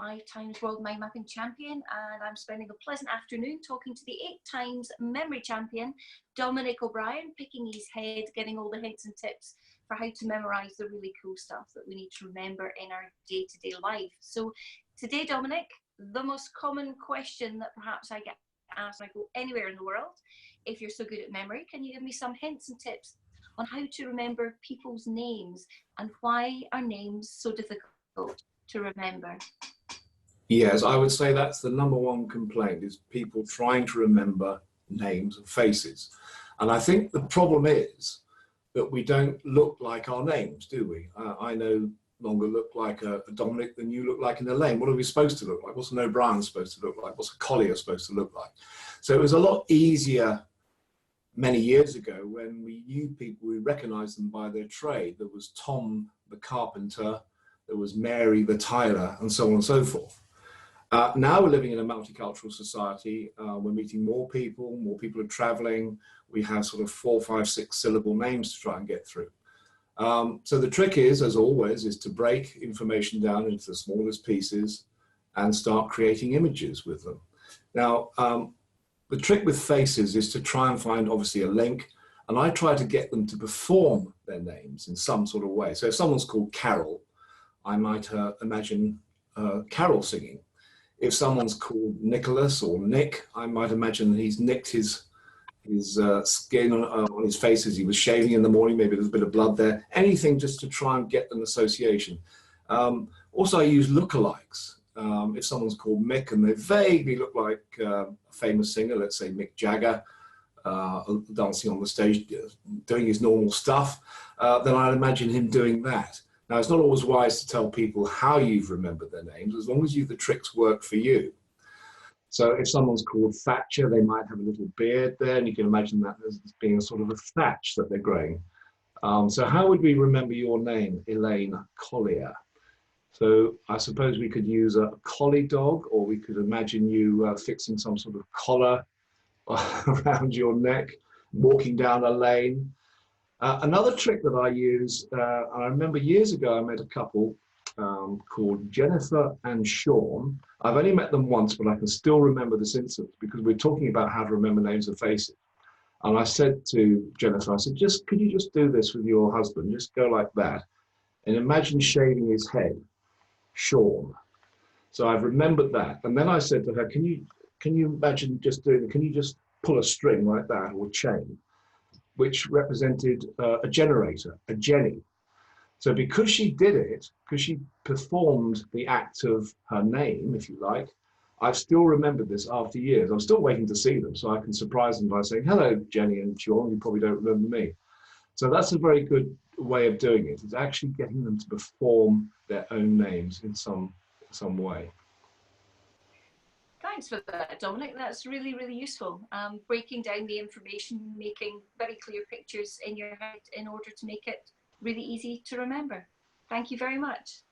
5 times World Mind Mapping Champion, and I'm spending a pleasant afternoon talking to the 8 times memory champion, Dominic O'Brien, picking his head, getting all the hints and tips for how to memorise the really cool stuff that we need to remember in our day-to-day life. So today, Dominic, the most common question that perhaps I get asked when I go anywhere in the world, if you're so good at memory, can you give me some hints and tips on how to remember people's names and why are names so difficult to remember? Yes, I would say that's the #1 complaint, is people trying to remember names and faces. And I think the problem is that we don't look like our names, do we? I no longer look like a Dominic than you look like an Elaine. What are we supposed to look like? What's an O'Brien supposed to look like? What's a Collier supposed to look like? So it was a lot easier many years ago when we knew people, we recognized them by their trade. There was Tom the carpenter, there was Mary the tiler, and so on and so forth. Now we're living in a multicultural society. We're meeting more people are traveling. We have sort of 4, 5, 6 syllable names to try and get through. So the trick is, as always, is to break information down into the smallest pieces and start creating images with them. Now, the trick with faces is to try and find, obviously, a link, and I try to get them to perform their names in some sort of way. So if someone's called Carol, I might imagine Carol singing. If someone's called Nicholas or Nick, I might imagine he's nicked his skin on his face as he was shaving in the morning. Maybe there's a bit of blood there. Anything just to try and get an association. Also, I use lookalikes. If someone's called Mick and they vaguely look like a famous singer, let's say Mick Jagger, dancing on the stage, doing his normal stuff, then I'd imagine him doing that. Now, it's not always wise to tell people how you've remembered their names, as long as the tricks work for you. So if someone's called Thatcher, they might have a little beard there, and you can imagine that as being a sort of a thatch that they're growing. So how would we remember your name, Elaine Collier? So I suppose we could use a collie dog, or we could imagine you fixing some sort of collar around your neck, walking down a lane. Another trick that I use, I remember years ago I met a couple called Jennifer and Sean. I've only met them once, but I can still remember this incident because we're talking about how to remember names and faces. And I said to Jennifer, I said, could you just do this with your husband? Just go like that. And imagine shaving his head, Sean. So I've remembered that. And then I said to her, can you imagine just can you just pull a string like that, or chain, which represented a generator, a Jenny. So because she did it, because she performed the act of her name, if you like, I've still remembered this after years. I'm still waiting to see them so I can surprise them by saying, hello, Jenny and Sean, you probably don't remember me. So that's a very good way of doing it. It's actually getting them to perform their own names in some way. Thanks for that, Dominic. That's really, really useful. Breaking down the information, making very clear pictures in your head in order to make it really easy to remember. Thank you very much.